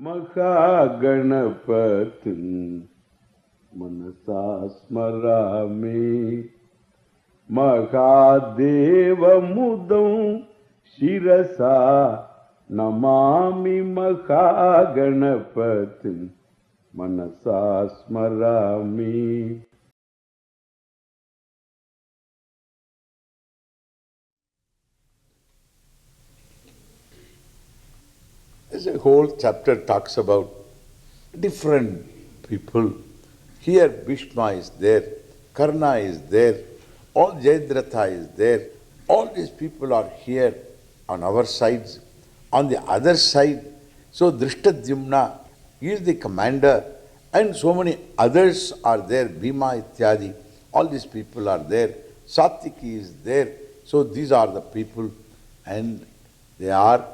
Mahaganapatin Manasa Smarami Mahadeva Mudam Shirasa Namami Mahaganapatin Manasa Smarami. This whole chapter talks about different people. Here Bhishma is there, Karna is there, all Jayadratha is there. All these people are here on our sides. On the other side, so Drishtadyumna is the commander, and so many others are there, Bhima Ityadi, all these people are there. Satyaki is there. So these are the people, and they are,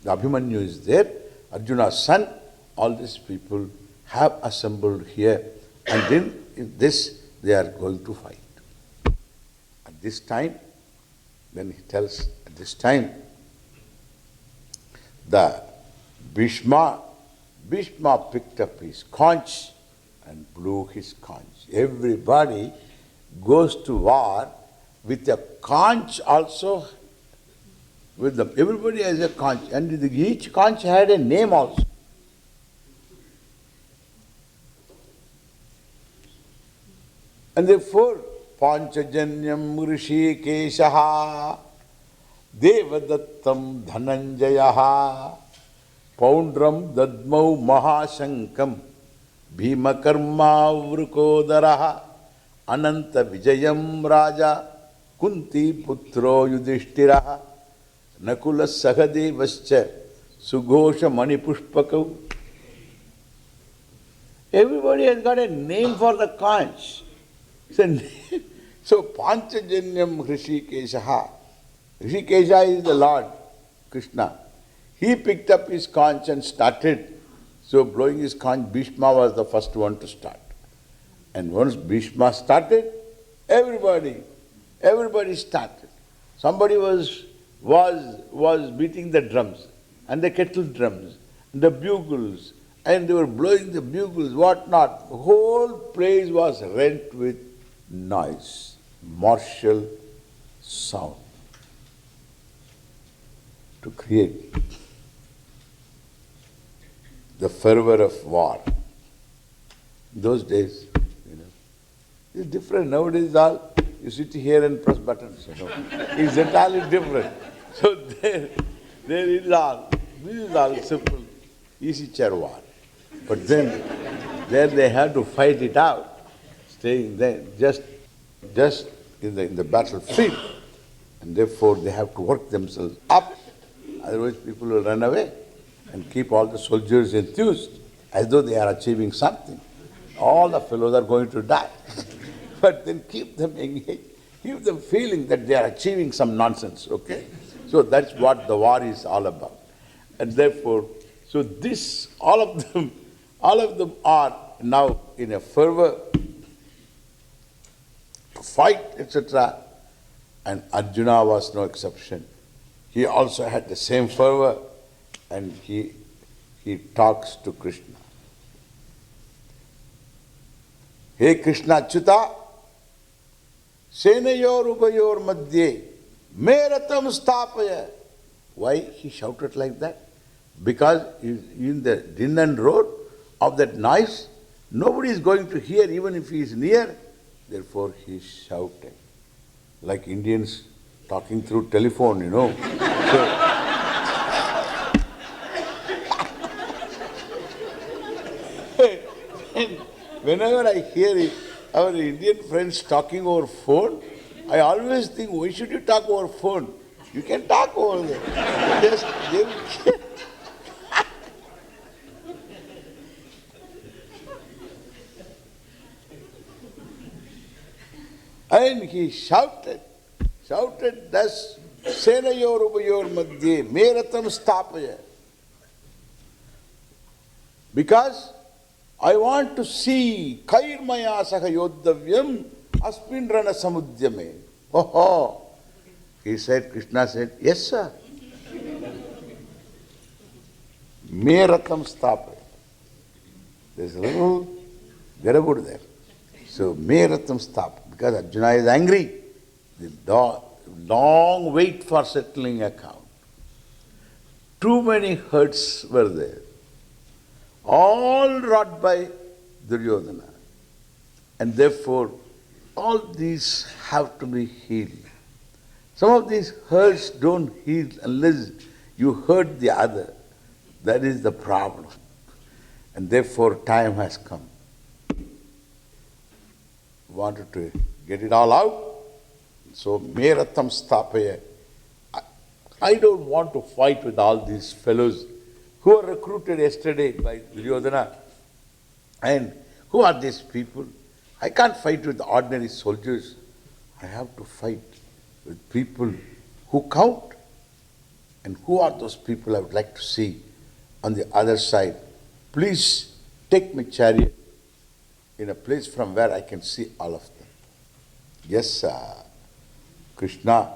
the Abhimanyu is there, Arjuna's son, all these people have assembled here, and then in this they are going to fight. At this time, then he tells, at this time, the Bhishma picked up his conch and blew his conch. Everybody goes to war with a conch also with them. Everybody has a conch, and each conch had a name also. And therefore, Panchajanyam Rishikeshaha Devadattam Dhananjayaha Poundram Dadmau Mahashankam Bhimakarma Vrukodaraha Ananta Vijayam Raja Kunti Putro Yudhishthiraha Nakula Sahadevascha Sughosha Manipushpakau. Everybody has got a name for the conch. So Panchajanyam Hrishikeshaha. Hrishikesha is the Lord Krishna. He picked up his conch and started. So blowing his conch, Bhishma was the first one to start. And once Bhishma started, everybody started. Somebody was beating the drums, and the kettle drums, and the bugles, and they were blowing the bugles, whatnot. The whole place was rent with noise, martial sound, to create the fervor of war. Those days, it's different. Nowadays, all you sit here and press buttons. It's entirely different. So there is all. This is all simple, easy chair war. But then, there they have to fight it out, staying there, just in the battlefield, and therefore they have to work themselves up. Otherwise, people will run away and keep all the soldiers enthused, as though they are achieving something. All the fellows are going to die. But then keep them engaged, keep them feeling that they are achieving some nonsense, okay? So that's what the war is all about. And therefore, so this, all of them are now in a fervor to fight, etc. And Arjuna was no exception. He also had the same fervor, and he talks to Krishna. Hey Krishna Achyuta, Senayor Ubayor Madhye, Meratam Stapaya. Why he shouted like that? Because in the din and roar of that noise, nobody is going to hear even if he is near. Therefore he shouted. Like Indians talking through telephone, So, whenever I hear our Indian friends talking over phone, I always think, why should you talk over phone? You can talk over there. Just they will hear. And he shouted thus, Senayor Ubayor Madhye, Meratam Stapaya. Because I want to see Kairmaya Saha Yodhavyam Aspin Rana Samudyame. Oh. He said, Krishna said, yes, sir. Me ratham stapaya. There's a little garabud there. So, me ratham stap. Because Arjuna is angry. The long wait for settling account. Too many hurts were there. All wrought by Duryodhana. And therefore, all these have to be healed. Some of these hurts don't heal unless you hurt the other. That is the problem. And therefore, time has come. Wanted to get it all out. So, meratham stapaya. I don't want to fight with all these fellows who were recruited yesterday by Duryodhana. And who are these people? I can't fight with ordinary soldiers. I have to fight with people who count. And who are those people I would like to see on the other side? Please take my chariot in a place from where I can see all of them. Yes, Krishna,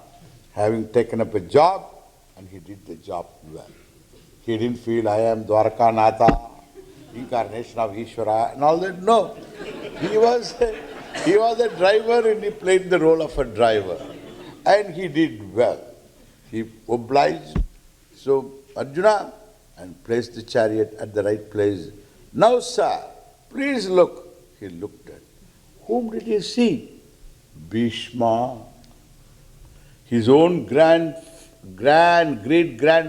having taken up a job, and he did the job well. He didn't feel, I am Dwarka Natha, incarnation of Ishvara, and all that. No. He was a driver, and he played the role of a driver. And he did well. He obliged. So Arjuna, and placed the chariot at the right place. Now, sir, please look. He looked at. Whom did he see? Bhishma. His own great-grand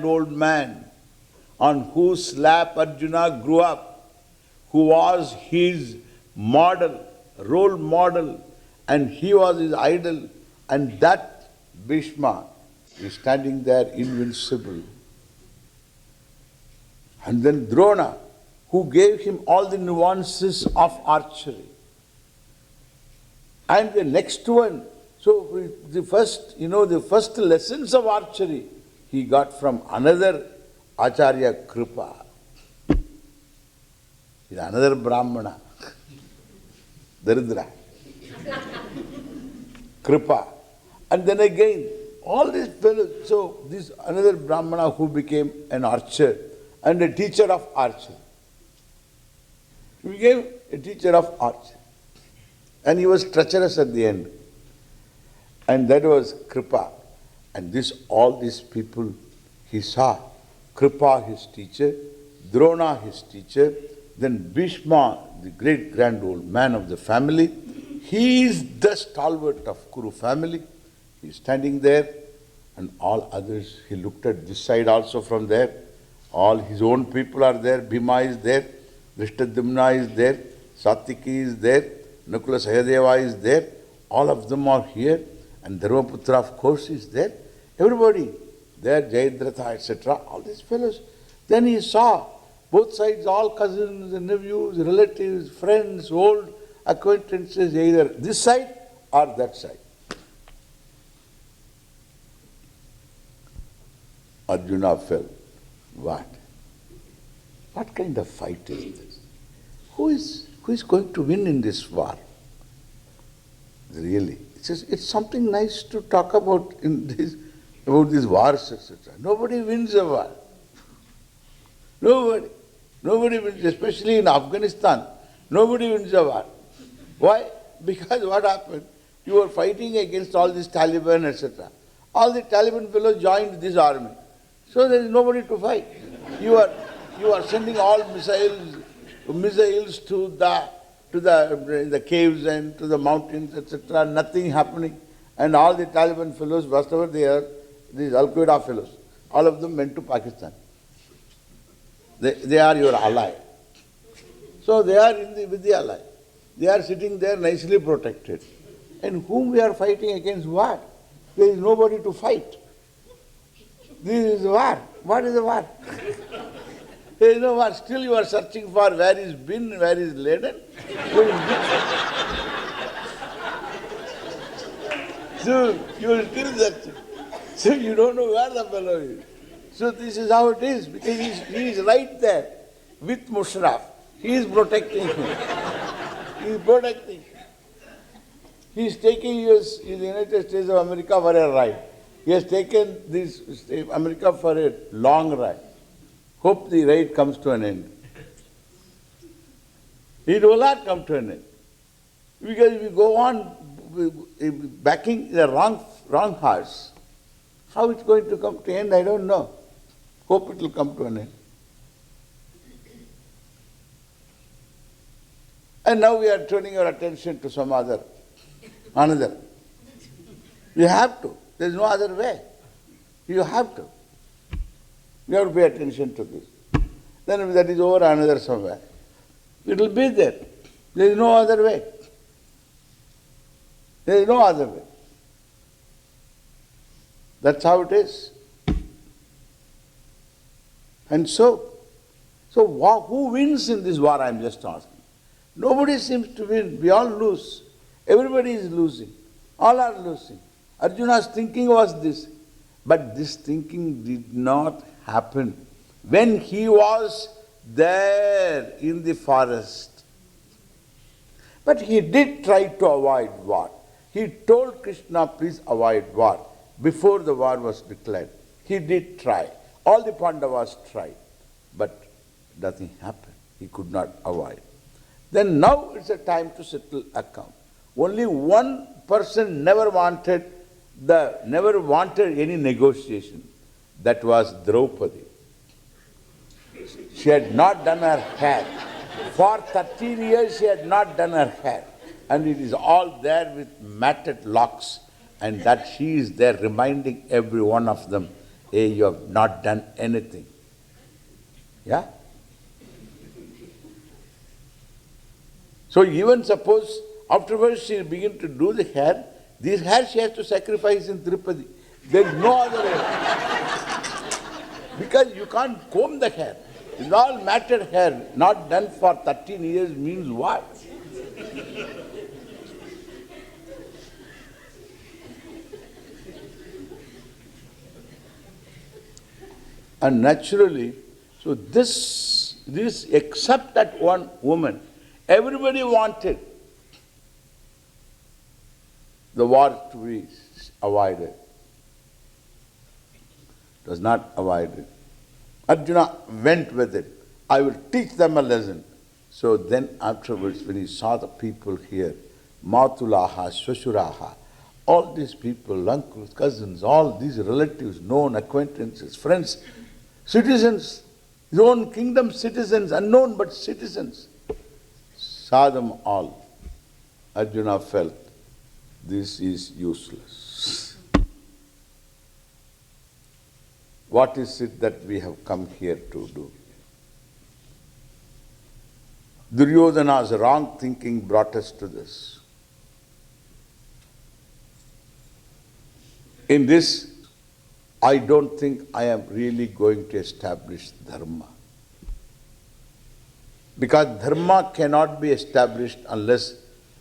old man, on whose lap Arjuna grew up, who was his model, role model, and he was his idol, and that Bhishma is standing there invincible. And then Drona, who gave him all the nuances of archery. And the next one, so the first lessons of archery he got from another Acharya Kripa. He's another Brahmana. Daridra. Kripa. And then again, all these fellows, so this another Brahmana who became an archer and a teacher of archery. He became a teacher of archery. And he was treacherous at the end. And that was Kripa. And all these people he saw. Kripa, his teacher, Drona, his teacher, then Bhishma, the great-grand old man of the family. He is the stalwart of Kuru family. He is standing there, and all others, he looked at this side also from there. All his own people are there. Bhima is there, Drishtadumna is there, Satyaki is there, Nakula Sahadeva is there. All of them are here. And Dharmaputra, of course, is there. Everybody there, Jayadratha, etc., all these fellows. Then he saw both sides, all cousins, nephews, relatives, friends, old acquaintances, either this side or that side. Arjuna felt, what? What kind of fight is this? Who is going to win in this war? Really, it's something nice to talk about about these wars, etc. Nobody wins a war. Nobody wins, especially in Afghanistan. Nobody wins a war. Why? Because what happened? You were fighting against all these Taliban, etc. All the Taliban fellows joined this army. So there is nobody to fight. You are sending all missiles to the caves and to the mountains, etc. Nothing happening. And all the Taliban fellows, whatever they are, these Al-Qaeda fellows, all of them went to Pakistan. They are your ally. So they are with the ally. They are sitting there nicely protected. And whom we are fighting against what? There is nobody to fight. This is war. What is a war? There is no war. Still you are searching for where is bin, where is laden. So you are still searching. So you don't know where the fellow is. So this is how it is, because he is right there with Mushraf. He is protecting him. He is protecting him. He is taking the United States of America for a ride. He has taken this America for a long ride. Hope the raid comes to an end. It will not come to an end. Because if we go on backing the wrong horse, how it's going to come to an end, I don't know. Hope it will come to an end. And now we are turning our attention to some another. You have to. There is no other way. You have to. You have to pay attention to this. Then if that is over, another somewhere. It will be there. There is no other way. There is no other way. That's how it is. And so who wins in this war, I am just asking. Nobody seems to win. We all lose. Everybody is losing. All are losing. Arjuna's thinking was this. But this thinking did not happen when he was there in the forest. But he did try to avoid war. He told Krishna, please avoid war, before the war was declared. He did try. All the Pandavas tried. But nothing happened. He could not avoid. Then now it's a time to settle account. Only one person never wanted any negotiation. That was Draupadi. She had not done her hair. For 13 years she had not done her hair. And it is all there with matted locks. And that she is there reminding every one of them, hey, you have not done anything. Yeah? So even suppose afterwards she begin to do the hair, this hair she has to sacrifice in Tirupati. There is no other way. Because you can't comb the hair. It's all matted hair, not done for 13 years means what? And naturally, so this except that one woman, everybody wanted the war to be avoided. It was not avoided. Arjuna went with it. I will teach them a lesson. So then afterwards, when he saw the people here, Matulaha, Swashuraha, all these people, uncles, cousins, all these relatives, known acquaintances, friends, citizens, his own kingdom citizens, unknown but citizens, saw them all. Arjuna felt, this is useless. What is it that we have come here to do? Duryodhana's wrong thinking brought us to this. In this, I don't think I am really going to establish Dharma. Because Dharma cannot be established unless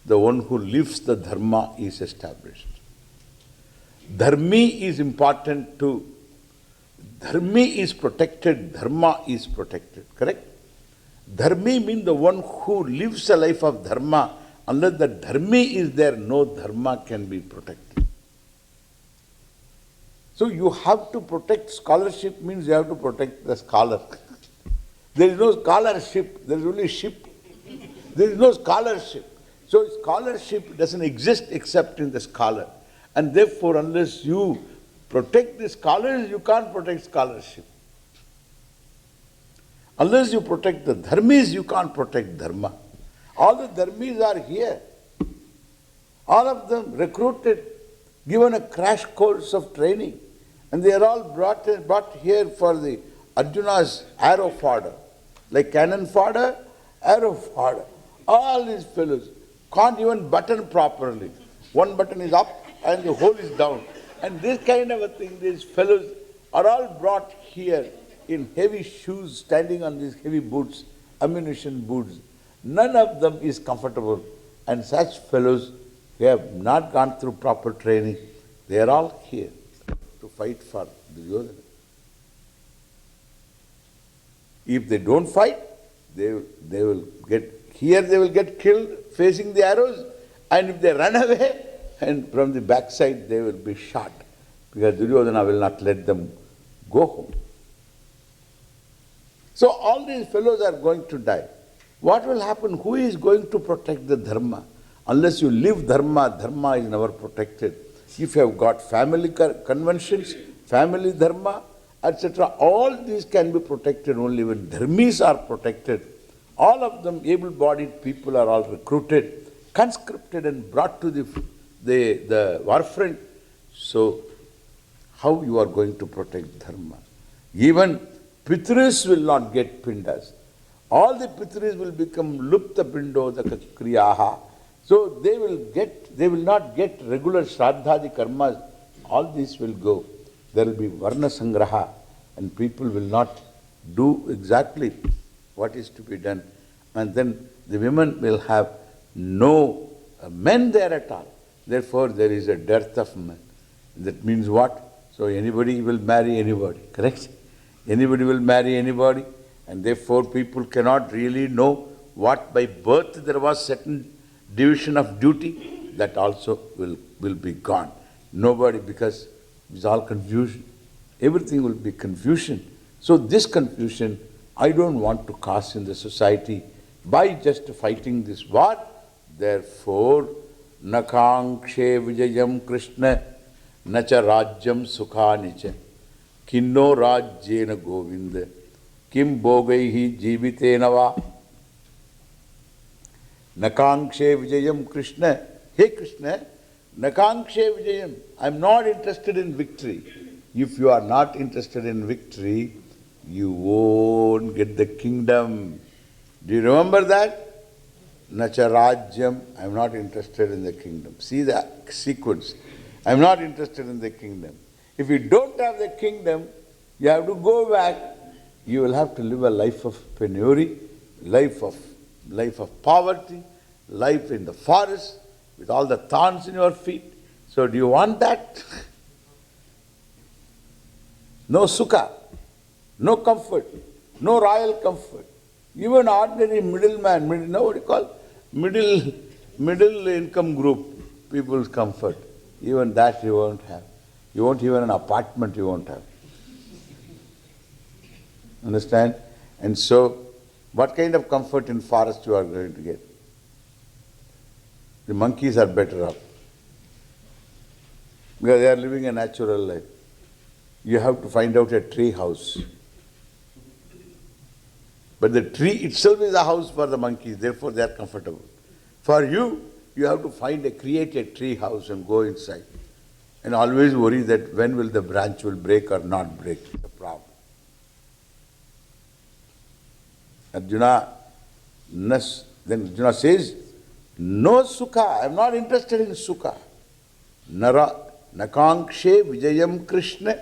the one who lives the Dharma is established. Dharmi is important too. Dharmi is protected, Dharma is protected, correct? Dharmi means the one who lives a life of Dharma. Unless the Dharmi is there, no Dharma can be protected. So you have to protect scholarship means you have to protect the scholar. There is no scholarship, there is only ship. There is no scholarship. So scholarship doesn't exist except in the scholar. And therefore, unless you protect the scholars, you can't protect scholarship. Unless you protect the dharmis, you can't protect Dharma. All the dharmis are here. All of them recruited, given a crash course of training. And they are all brought here for the Arjuna's arrow fodder. Like cannon fodder, arrow fodder. All these fellows can't even button properly. One button is up and the whole is down. And this kind of a thing, these fellows are all brought here in heavy shoes, standing on these heavy boots, ammunition boots. None of them is comfortable. And such fellows who have not gone through proper training, they are all here to fight for Duryodhana. If they don't fight, they will get killed facing the arrows, and if they run away, and from the backside they will be shot, because Duryodhana will not let them go home. So all these fellows are going to die. What will happen? Who is going to protect the dharma? Unless you live dharma, dharma is never protected. If you have got family conventions, family dharma, etc., all these can be protected only when dharmis are protected. All of them, able-bodied people, are all recruited, conscripted and brought to the war front. So, how you are going to protect dharma? Even pitris will not get pindas. All the pitris will become lupta pindodaka kriyaha. So they will not get regular shraddhadi karmas. All this will go. There will be varna sangraha, and people will not do exactly what is to be done. And then the women will have no men there at all. Therefore, there is a dearth of men. That means what? So anybody will marry anybody, correct? Anybody will marry anybody, and therefore people cannot really know what by birth there was certain division of duty. That also will be gone. Nobody, because it's all confusion. Everything will be confusion. So this confusion I don't want to cause in the society by just fighting this war. Therefore, nakankshe vijayam Krishna nacha rajyam sukhanicha kinno rajyena govinda kim bogaihi jivitena va. Nakankshe vijayam Krishna. Hey Krishna, nakankshe vijayam. I am not interested in victory. If you are not interested in victory, you won't get the kingdom. Do you remember that? Nacha rajyam. I am not interested in the kingdom. See the sequence. I am not interested in the kingdom. If you don't have the kingdom, you have to go back. You will have to live a life of penury, life of poverty, life in the forest with all the thorns in your feet. So do you want that? No sukha, no comfort, no royal comfort. Even ordinary middleman, what do you call? Middle income group, people's comfort. Even that you won't have. You won't even an apartment you won't have. Understand? And so, what kind of comfort in forest you are going to get? The monkeys are better off. Because they are living a natural life. You have to find out a tree house. But the tree itself is a house for the monkeys, therefore they are comfortable. For you, you have to create a tree house and go inside. And always worry that when will the branch will break or not break. It's a problem. Arjuna, then Arjuna says, no sukha, I am not interested in sukha. Nakankshe vijayam Krishna,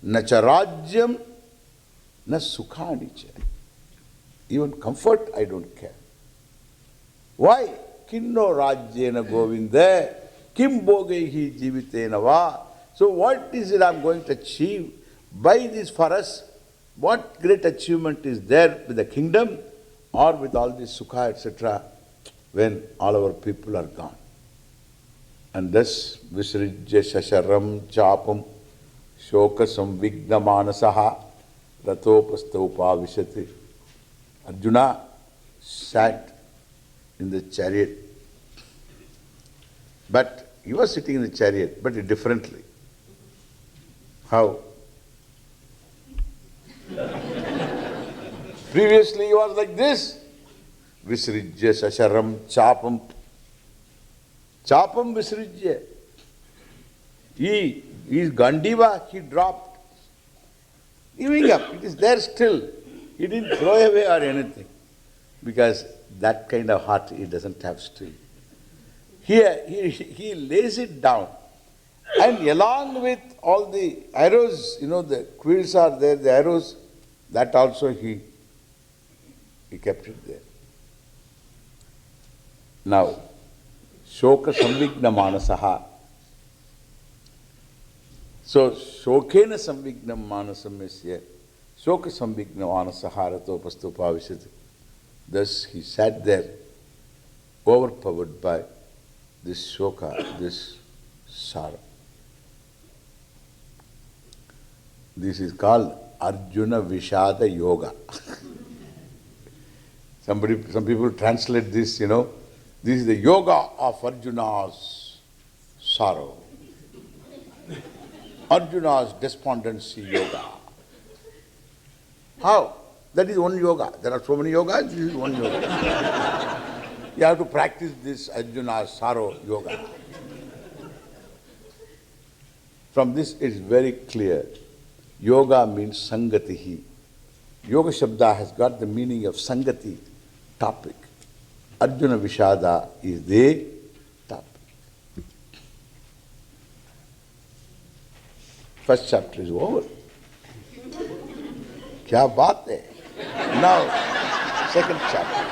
nacharajyam, na sukhanicha. Even comfort, I don't care. Why? Kinno rajyena govinda, kim bogaihi jivitena va. So what is it I am going to achieve by this forest? What great achievement is there with the kingdom or with all this sukha, etc., when all our people are gone? And thus, visrijya shasharam chapam shoka samvigna manasaha ratopastaupa vishati. Arjuna sat in the chariot. But he was sitting in the chariot, but differently. How? Previously he was like this. Visrijya sasharam chapam. Chapam visrijya. His gandiva, he dropped. Giving up. It is there still. He didn't throw away or anything. Because that kind of heart he doesn't have still. Here, he lays it down. And along with all the arrows, the quills are there, the arrows, that also he kept it there. Now, shoka samvigna manasaha. So, shokena samvigna manasam is here. Shoka samvigna manasaha ratopastupa vishati. Thus he sat there, overpowered by this shoka, this sorrow. This is called Arjuna Vishada Yoga. Some people translate this, this is the yoga of Arjuna's sorrow. Arjuna's despondency yoga. How? That is one yoga. There are so many yogas, this is one yoga. You have to practice this Arjuna's sorrow yoga. From this it is very clear. Yoga means sangatihi. Yoga Shabda has got the meaning of sangati, topic. Arjuna Vishada is the topic. First chapter is over. Kya baat hai? Now, second chapter.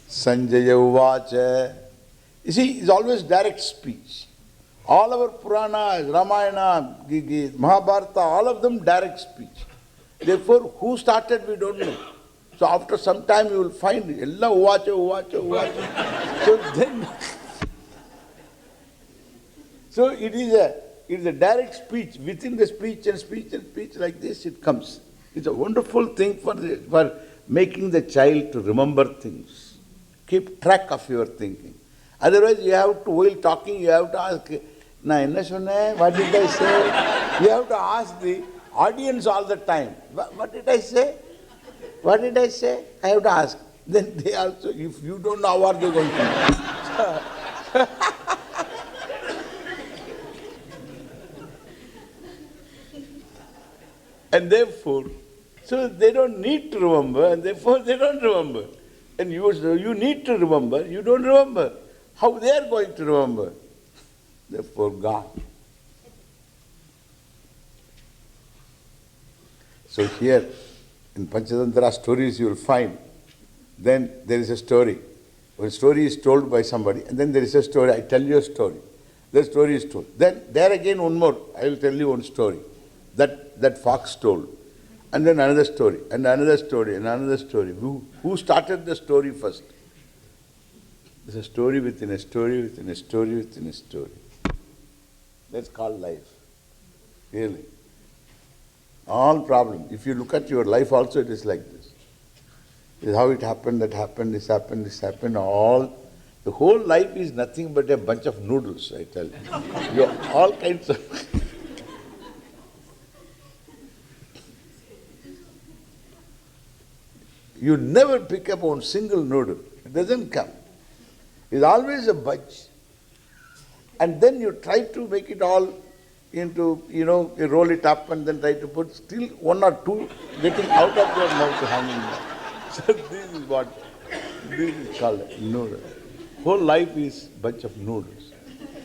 Sanjaya Uvacha. You see, it's always direct speech. All our Puranas, Ramayana, Mahabharata, all of them direct speech. Therefore, who started, we don't know. So after some time you will find Ella Uvacha, Uvacha, Uvacha. So then, so it is a direct speech. Within the speech and speech and speech like this it comes. It's a wonderful thing for making the child to remember things. Keep track of your thinking. Otherwise you have to, while talking, you have to ask, Na enna sonne? What did I say? You have to ask the audience all the time. What did I say? What did I say? I have to ask. Then they also, if you don't know, how are they going to know? And therefore, so they don't need to remember, and therefore they don't remember. And you need to remember, you don't remember. How they are going to remember? Therefore, God. So here, in Panchatantra stories you will find, then there is a story. When a story is told by somebody, and then there is a story, I tell you a story. The story is told. Then there again one more, I will tell you one story. That fox told. And then another story, and another story, and another story. Who started the story first? It's a story within a story, within a story, within a story. That's called life. Really. All problem. If you look at your life also, it is like this. This is how it happened, that happened, this happened, this happened, the whole life is nothing but a bunch of noodles, I tell you. All kinds of... You never pick up one single noodle. It doesn't come. It's always a bunch. And then you try to make it all into, you roll it up and then try to put still one or two getting out of your mouth hanging there. So this is called noodle. Whole life is bunch of noodles.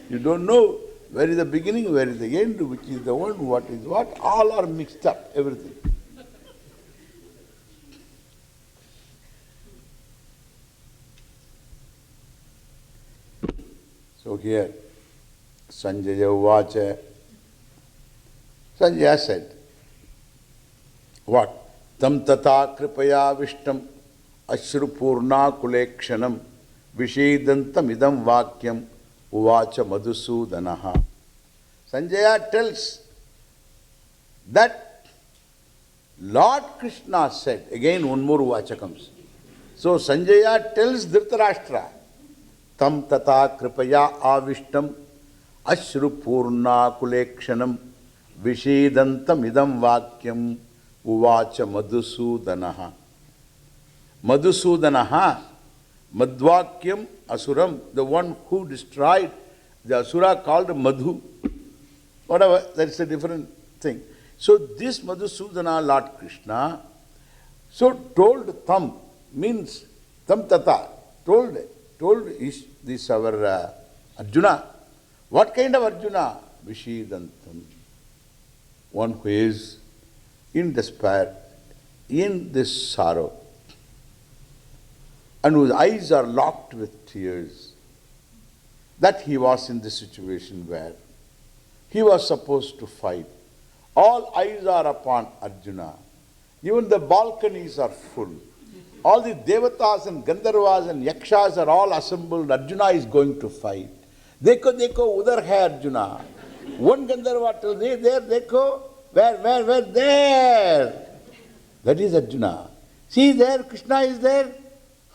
You don't know where is the beginning, where is the end, which is the one, what is what. All are mixed up, everything. So here, Sanjaya Uvacha. Sanjaya said, what? Tam tata kripaya vishtam ashru purna kulekshanam vishedantam idam vakyam uvacha madhusudanaha. Sanjaya tells that Lord Krishna said, again one more Uvacha comes. So Sanjaya tells Dhritarashtra, Tam tata kripaya avishtam ashru purna kulekshanam vishedantam idam vakyam uvacha madhusudanaha. Madhusudanaha, madvakyam asuram, the one who destroyed the asura called Madhu. Whatever, that's a different thing. So this Madhusudana, Lord Krishna, so told Tam, means Tam tata, told is this our Arjuna. What kind of Arjuna? Vishedantam. One who is in despair, in this sorrow, and whose eyes are locked with tears, that he was in this situation where he was supposed to fight. All eyes are upon Arjuna. Even the balconies are full. All the Devatas and Gandharvas and Yakshas are all assembled. Arjuna is going to fight. Dekho, dekho, udhar hai Arjuna. One Gandharva tells, hey, there, dekho. Where? There. That is Arjuna. See there, Krishna is there.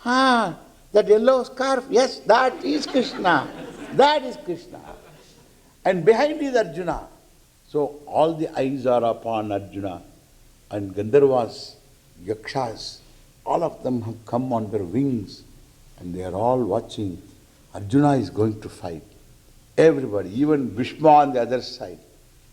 That yellow scarf, yes, that is Krishna. That is Krishna. And behind is Arjuna. So all the eyes are upon Arjuna. And Gandharvas, Yakshas, all of them have come on their wings. And they are all watching. Arjuna is going to fight. Everybody, even Bhishma on the other side,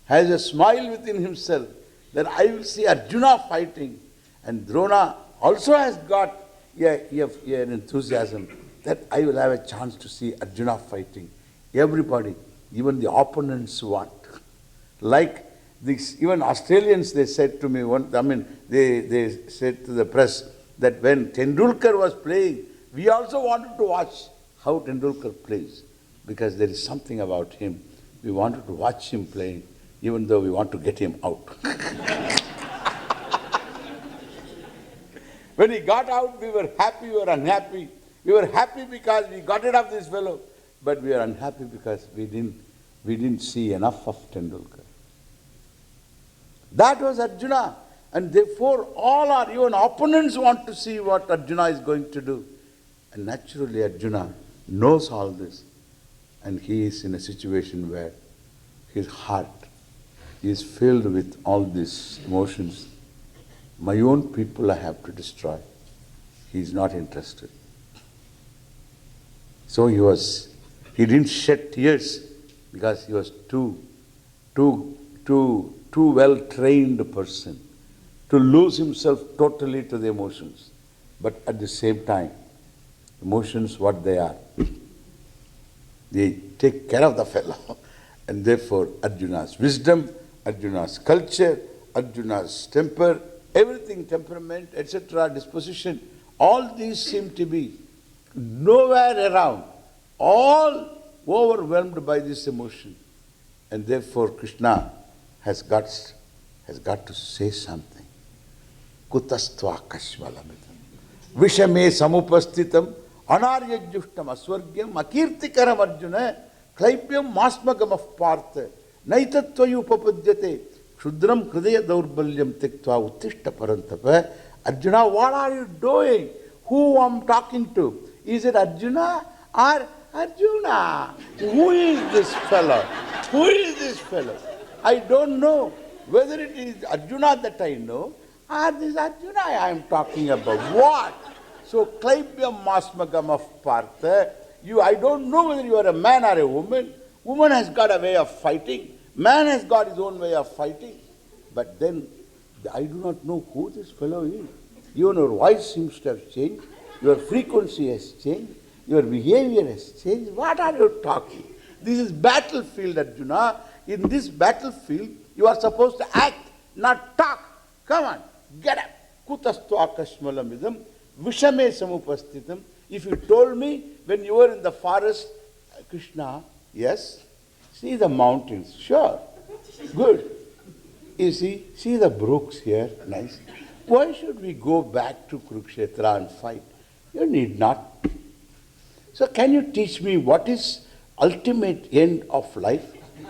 has a smile within himself that I will see Arjuna fighting. And Drona also has got an enthusiasm that I will have a chance to see Arjuna fighting. Everybody, even the opponents want. Like these, even Australians, they said to me, they said to the press that when Tendulkar was playing, we also wanted to watch how Tendulkar plays, because there is something about him. We wanted to watch him playing, even though we want to get him out. When he got out, we were happy, we were unhappy. We were happy because we got rid of this fellow, but we were unhappy because we didn't see enough of Tendulkar. That was Arjuna. And therefore, all our even opponents want to see what Arjuna is going to do. And naturally, Arjuna knows all this. And he is in a situation where his heart is filled with all these emotions. My own people I have to destroy. He is not interested. So he didn't shed tears because he was too well trained person to lose himself totally to the emotions. But at the same time, emotions, what they are, they take care of the fellow. And therefore, Arjuna's wisdom, Arjuna's culture, Arjuna's temper, everything, temperament, etc., disposition, all these seem to be nowhere around, all overwhelmed by this emotion. And therefore, Krishna has got to say something. Kutastva kashmalamidam vishame samupastitam anaryajyushtam aswargyam akirtikaram Arjuna klaipyam masmagam of partha naitatvayu upapadyate Shudram Hridaya Daurbalyam Tiktva Uttishta Parantapa. Arjuna, what are you doing? Who I'm talking to? Is it Arjuna or Arjuna? Who is this fellow? Who is this fellow? I don't know whether it is Arjuna that I know or this Arjuna I am talking about. What? So, Klaipyam Masmagam of Partha, I don't know whether you are a man or a woman. Woman has got a way of fighting. Man has got his own way of fighting. But then, I do not know who this fellow is. Even your voice seems to have changed. Your frequency has changed. Your behavior has changed. What are you talking? This is battlefield, Arjuna. In this battlefield, you are supposed to act, not talk. Come on, get up. Kutastva kashmalamidam vishame samupastitam. If you told me when you were in the forest, Krishna, yes, see the mountains, sure, good. You see the brooks here, nice. Why should we go back to Kurukshetra and fight? You need not. So can you teach me what is ultimate end of life?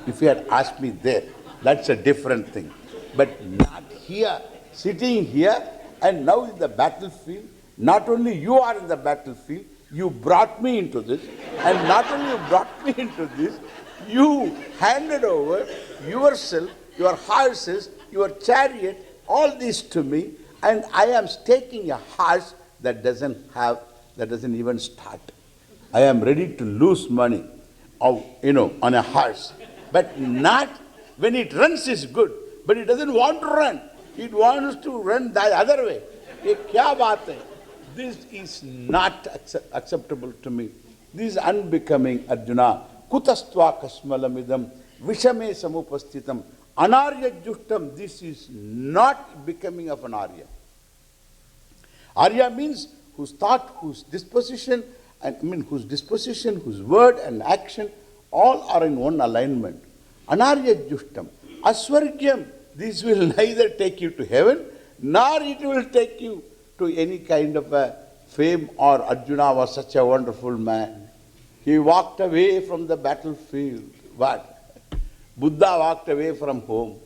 If you had asked me there, that's a different thing. But not here, sitting here and now in the battlefield. Not only you are in the battlefield, you brought me into this. And not only you brought me into this, you handed over yourself, your horses, your chariot, all this to me, and I am taking a horse that doesn't even start. I am ready to lose money, on a horse. But not when it runs is good, but it doesn't want to run. It wants to run the other way. Ye kya baat hai? This is not acceptable to me. This is unbecoming, Arjuna. Kutastva kasmalamidam vishame samupastitam anarya jushtam. This is not becoming of an Arya. Arya means whose thought, whose disposition, whose word and action, all are in one alignment. Anarya jushtam. Aswargyam. This will neither take you to heaven, nor it will take you to any kind of a fame or Arjuna was such a wonderful man. He walked away from the battlefield. What? Buddha walked away from home.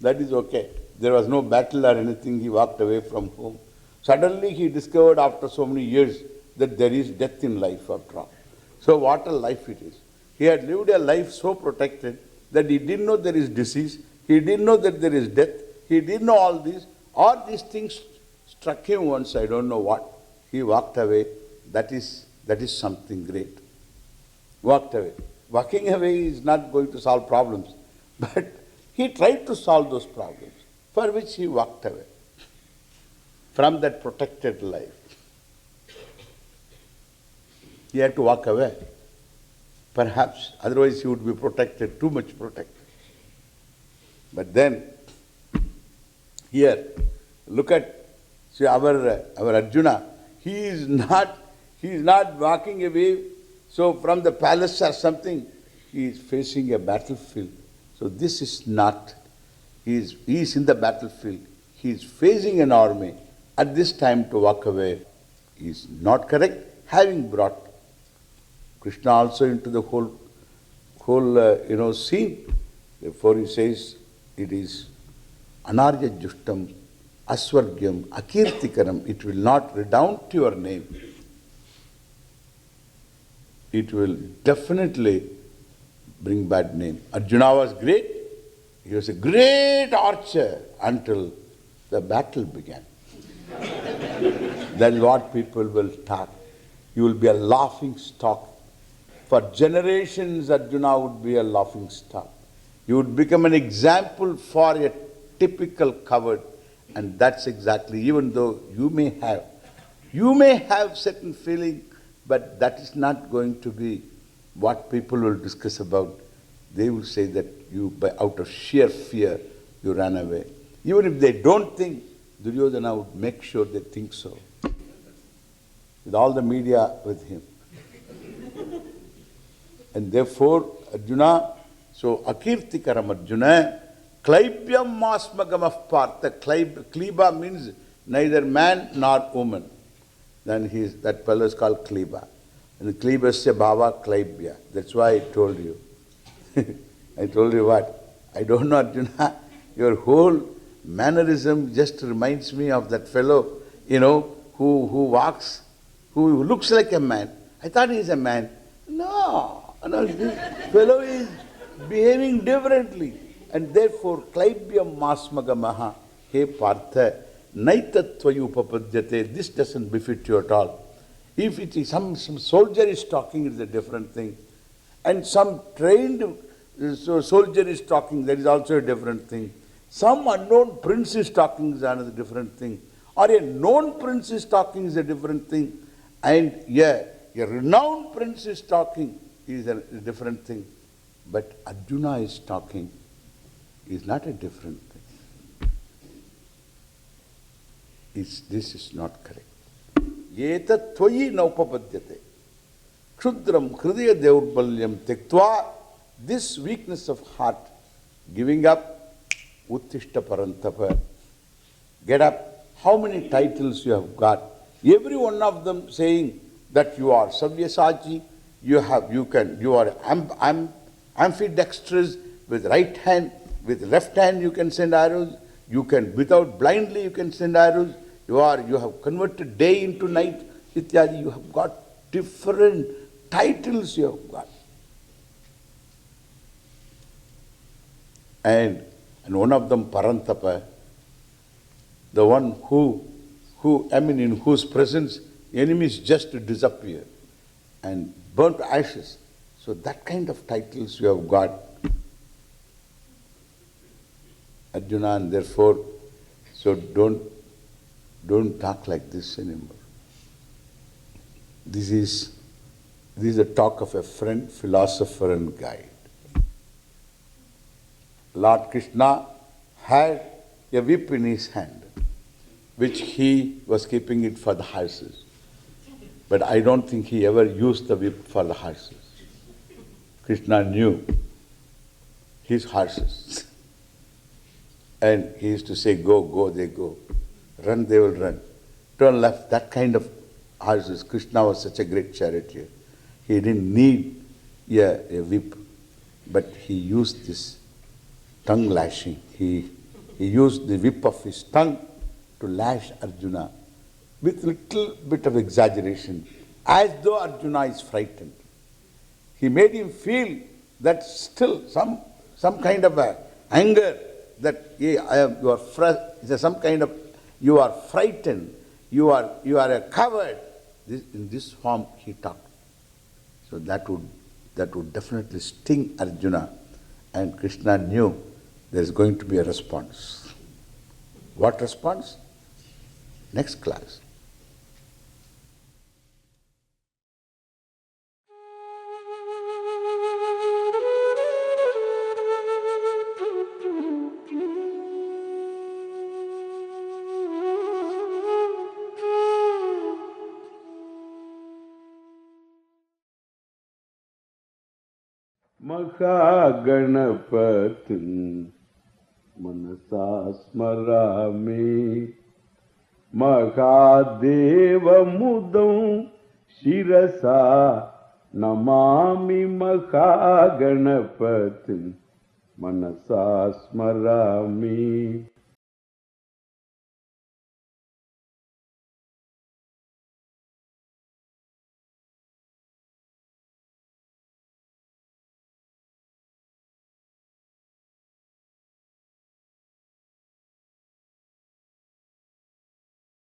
That is okay. There was no battle or anything. He walked away from home. Suddenly he discovered after so many years that there is death in life after all. So what a life it is. He had lived a life so protected that he didn't know there is disease. He didn't know that there is death. He didn't know all these. All these things struck him once, I don't know what. He walked away. That is something great. Walked away. Walking away is not going to solve problems. But he tried to solve those problems, for which he walked away from that protected life. He had to walk away. Perhaps, otherwise he would be protected, too much protected. But then, here, look at, see, our Arjuna, he is not walking away, so from the palace or something, he is facing a battlefield. So this is not, he is in the battlefield, he is facing an army. At this time to walk away is not correct, having brought Krishna also into the whole scene. Therefore he says, it is anarya justam, aswargyam, akirtikaram. It will not redound to your name. It will definitely bring bad name. Arjuna was great. He was a great archer until the battle began. Then what people will talk. You will be a laughing stock. For generations, Arjuna would be a laughing stock. You would become an example for a typical coward. And that's exactly, even though you may have certain feeling, but that is not going to be what people will discuss about. They will say that you, out of sheer fear, you ran away. Even if they don't think, Duryodhana would make sure they think so. With all the media with him. And therefore, Arjuna, so akirtikaram Arjuna, klaibhyam masmagam partha. Kliba means neither man nor woman. Then that fellow is called Kliba. And Klibasya bhava klaibhya. That's why I told you. I told you what? I don't know, Arjuna. Your whole mannerism just reminds me of that fellow, who walks, who looks like a man. I thought he's a man. No, this fellow is behaving differently. And therefore, klaibhyam masmagamaha, he partha, naitatvayu upapadyate, this doesn't befit you at all. If it is some soldier is talking, it's a different thing. And some trained soldier is talking, that is also a different thing. Some unknown prince is talking is another different thing. Or a known prince is talking is a different thing. And a renowned prince is talking is a different thing. But Arjuna is talking is not a different thing. This is not correct. Yeta tvayi naupapadyate. Kshudram hridaya deurbalyam tektva. This weakness of heart, giving up, uttishta parantapa. Get up. How many titles you have got? Every one of them saying that you are Savyasachi, you are ambidextrous with right hand, with left hand you can send arrows, without blindly you can send arrows, you have converted day into night, ityadi, you have got different titles you have got. And one of them Parantapa, the one in whose presence enemies just disappear and burnt to ashes. So that kind of titles you have got, Arjuna, and therefore, so don't talk like this anymore. This is the talk of a friend, philosopher and guide. Lord Krishna had a whip in his hand, which he was keeping it for the horses. But I don't think he ever used the whip for the horses. Krishna knew his horses. And he used to say, go, they go. Run, they will run. Turn left, that kind of horses. Krishna was such a great charioteer. He didn't need a whip, but he used this tongue lashing. He used the whip of his tongue to lash Arjuna with little bit of exaggeration, as though Arjuna is frightened. He made him feel that still some kind of a anger, that you are frightened, you are a coward. In this form he talked. So that would definitely sting Arjuna, and Krishna knew there is going to be a response. What response? Next class. Mahaganapatin manasa smarami Mahadeva mudam shirasa namami Mahaganapatin manasa smarami.